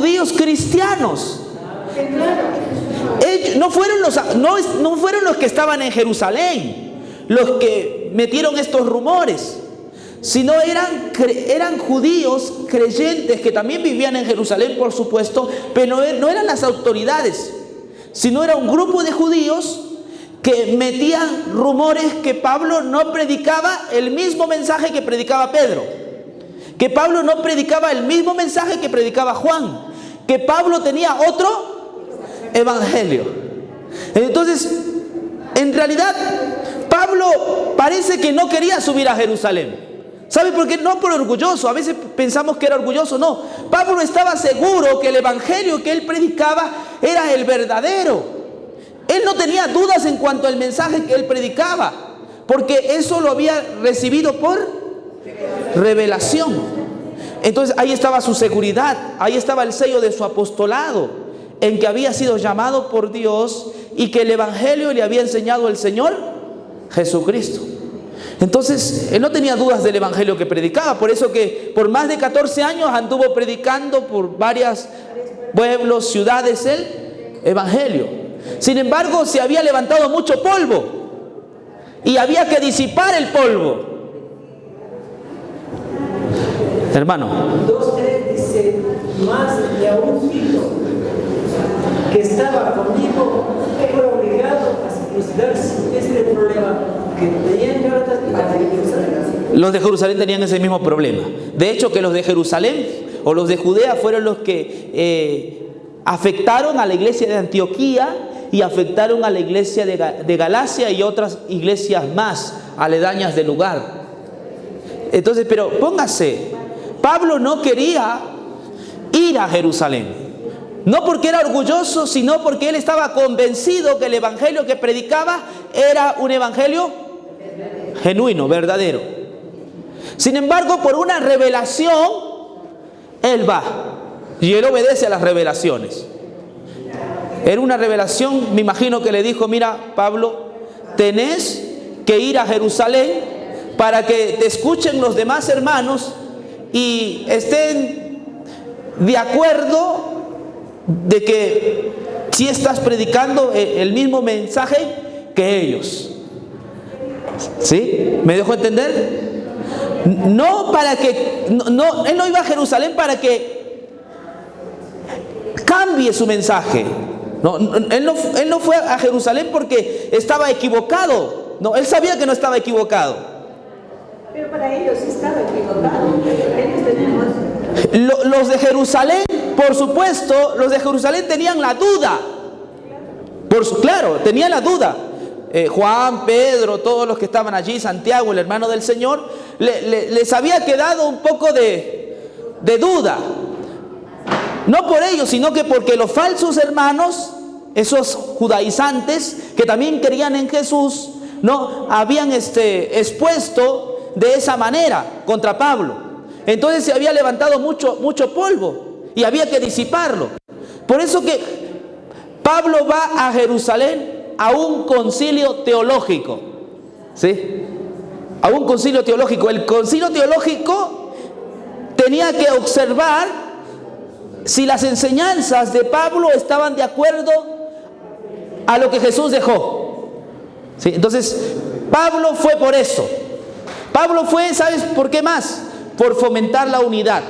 judíos cristianos. Ellos no fueron los que estaban en Jerusalén los que metieron estos rumores, sino eran judíos creyentes que también vivían en Jerusalén, por supuesto, pero no eran las autoridades, sino era un grupo de judíos que metían rumores que Pablo no predicaba el mismo mensaje que predicaba Pedro, que Pablo no predicaba el mismo mensaje que predicaba Juan, que Pablo tenía otro evangelio. Entonces, en realidad, Pablo parece que no quería subir a Jerusalén. ¿Sabe por qué? No por orgulloso. A veces pensamos que era orgulloso. No. Pablo estaba seguro que el evangelio que él predicaba era el verdadero. Él no tenía dudas en cuanto al mensaje que él predicaba, porque eso lo había recibido por revelación. Entonces ahí estaba su seguridad, ahí estaba el sello de su apostolado, en que había sido llamado por Dios y que el evangelio le había enseñado el Señor Jesucristo. Entonces él no tenía dudas del evangelio que predicaba. Por eso que por más de 14 años anduvo predicando por varios pueblos, ciudades, el evangelio. Sin embargo, se había levantado mucho polvo y había que disipar el polvo. Hermano, 2:3 dice: más de a un Tito que estaba conmigo fue obligado a circuncidarse. Este problema que tenían Gálatas y la de Jerusalén. Los de Jerusalén tenían ese mismo problema. De hecho, que los de Jerusalén o los de Judea fueron los que afectaron a la iglesia de Antioquía y afectaron a la iglesia de Galacia y otras iglesias más aledañas del lugar. Entonces, pero póngase, Pablo no quería ir a Jerusalén, no porque era orgulloso, sino porque él estaba convencido que el evangelio que predicaba era un evangelio genuino, verdadero. Sin embargo, por una revelación, él va y él obedece a las revelaciones. Era una revelación, me imagino que le dijo: mira, Pablo, tenés que ir a Jerusalén para que te escuchen los demás hermanos y estén de acuerdo de que si estás predicando el mismo mensaje que ellos. ¿Sí? ¿Me dejo entender? No para que, no, él no iba a Jerusalén para que cambie su mensaje. No, él no fue a Jerusalén porque estaba equivocado. No, él sabía que no estaba equivocado. Pero para ellos estaba equivocado. Ellos tenían Los de Jerusalén, por supuesto, los de Jerusalén tenían la duda. Claro, tenían la duda. Juan, Pedro, todos los que estaban allí, Santiago, el hermano del Señor, les había quedado un poco de duda. No por ellos, sino que porque los falsos hermanos, esos judaizantes que también creían en Jesús, no habían expuesto de esa manera contra Pablo. Entonces se había levantado mucho polvo y había que disiparlo. Por eso que Pablo va a Jerusalén a un concilio teológico, ¿sí? A un concilio teológico. El concilio teológico tenía que observar si las enseñanzas de Pablo estaban de acuerdo a lo que Jesús dejó, ¿sí? Entonces Pablo fue por eso. Pablo fue, ¿sabes por qué más? Por fomentar la unidad.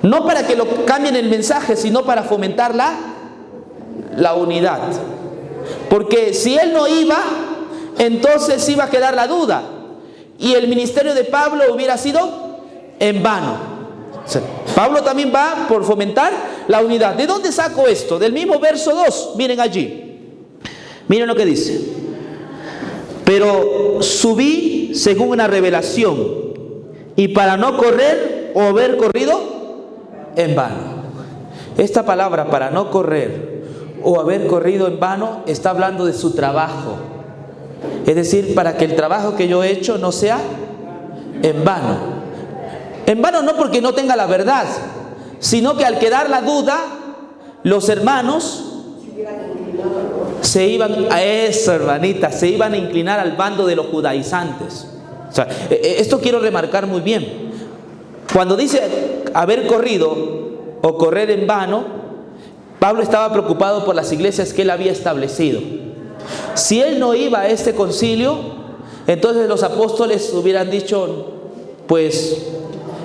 No para que lo cambien el mensaje, sino para fomentar la unidad. Porque si él no iba, entonces iba a quedar la duda y el ministerio de Pablo hubiera sido en vano. O sea, Pablo también va por fomentar la unidad. ¿De dónde saco esto? Del mismo verso 2. Miren allí. Miren lo que dice: pero subí según una revelación, y para no correr o haber corrido en vano. Esta palabra, para no correr o haber corrido en vano, está hablando de su trabajo. Es decir, para que el trabajo que yo he hecho no sea en vano. En vano no porque no tenga la verdad, sino que al quedar la duda, los hermanos se iban a eso, hermanita, se iban a inclinar al bando de los judaizantes. O sea, esto quiero remarcar muy bien. Cuando dice haber corrido o correr en vano, Pablo estaba preocupado por las iglesias que él había establecido. Si él no iba a este concilio, entonces los apóstoles hubieran dicho, pues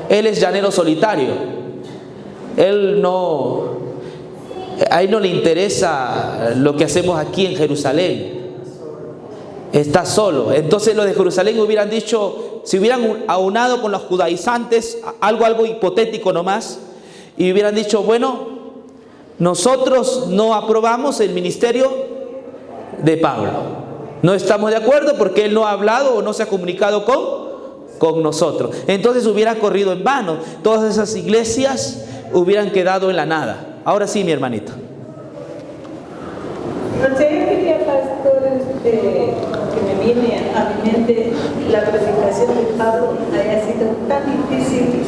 él es llanero solitario, a él no le interesa lo que hacemos aquí en Jerusalén, está solo. Entonces los de Jerusalén hubieran dicho, si hubieran aunado con los judaizantes, algo hipotético nomás, y hubieran dicho, bueno, nosotros no aprobamos el ministerio de Pablo, no estamos de acuerdo porque él no ha hablado o no se ha comunicado con nosotros. Entonces hubiera corrido en vano, todas esas iglesias hubieran quedado en la nada. Ahora sí, mi hermanita. No sé, yo quería, pastor, que me viene a mi mente la predicación de Pablo haya sido tan difícil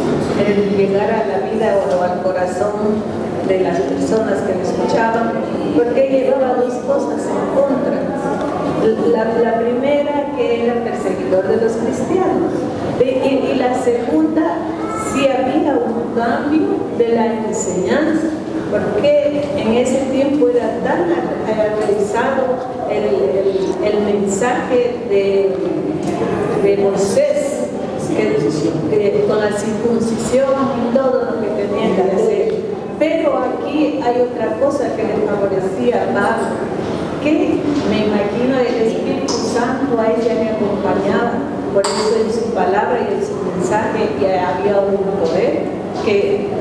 el llegar a la vida o al corazón de las personas que lo escuchaban, porque llevaba dos cosas en contra. La primera, que era perseguidor de los cristianos, y la segunda, si había un cambio de la enseñanza, porque en ese tiempo era tan realizado el mensaje de Moisés, que con la circuncisión y todo lo que tenía que hacer. Pero aquí hay otra cosa que le favorecía a Pablo, que me imagino el Espíritu Santo a ella le acompañaba, por eso en su palabra y en su mensaje ya había un poder que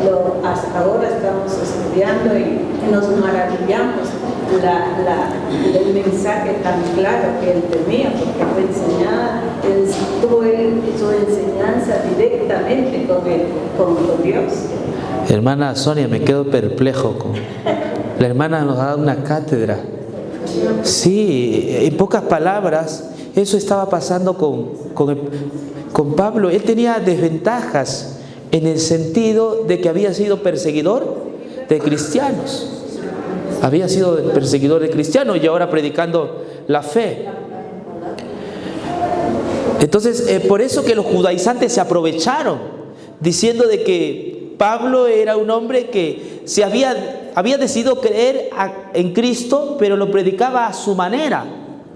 hasta ahora estamos estudiando y nos maravillamos el mensaje tan claro que él tenía, porque fue enseñada, tuvo su enseñanza directamente con Dios. Hermana Sonia, me quedo perplejo. La hermana nos ha dado una cátedra. Sí, en pocas palabras, eso estaba pasando con Pablo. Él tenía desventajas en el sentido de que había sido perseguidor de cristianos. Había sido perseguidor de cristianos y ahora predicando la fe. Entonces, por eso que los judaizantes se aprovecharon, diciendo de que Pablo era un hombre que se había decidido creer en Cristo, pero lo predicaba a su manera.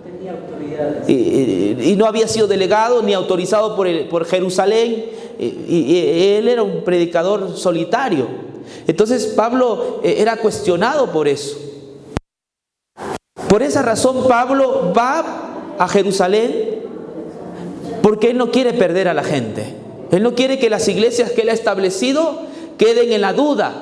Tenía autoridades. Y no había sido delegado ni autorizado por Jerusalén. Y él era un predicador solitario. Entonces Pablo era cuestionado por eso. Por esa razón Pablo va a Jerusalén, porque él no quiere perder a la gente. Él no quiere que las iglesias que él ha establecido queden en la duda,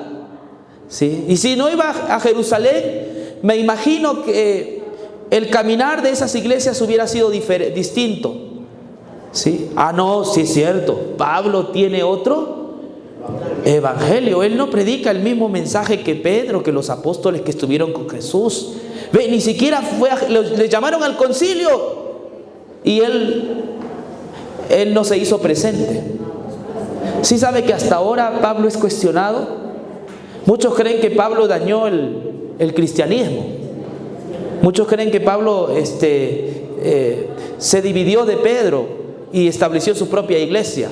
¿sí? Y si no iba a Jerusalén, me imagino que el caminar de esas iglesias hubiera sido distinto, ¿sí? Ah, no, sí es cierto, Pablo tiene otro evangelio. Él no predica el mismo mensaje que Pedro, que los apóstoles que estuvieron con Jesús. Ve, ni siquiera le llamaron al concilio y él no se hizo presente. ¿Sí sabe que hasta ahora Pablo es cuestionado? Muchos creen que Pablo dañó el cristianismo. Muchos creen que Pablo se dividió de Pedro y estableció su propia iglesia.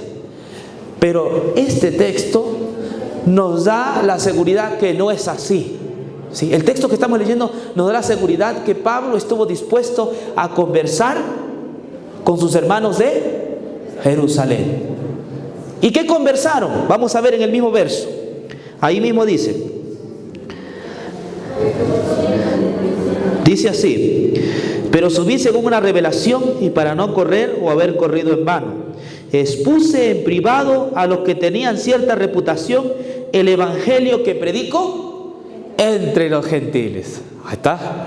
Pero este texto nos da la seguridad que no es así, ¿sí? El texto que estamos leyendo nos da la seguridad que Pablo estuvo dispuesto a conversar con sus hermanos de Jerusalén. ¿Y qué conversaron? Vamos a ver en el mismo verso. Ahí mismo dice así: pero subí según una revelación, y para no correr o haber corrido en vano, expuse en privado a los que tenían cierta reputación el evangelio que predico entre los gentiles. Ahí está.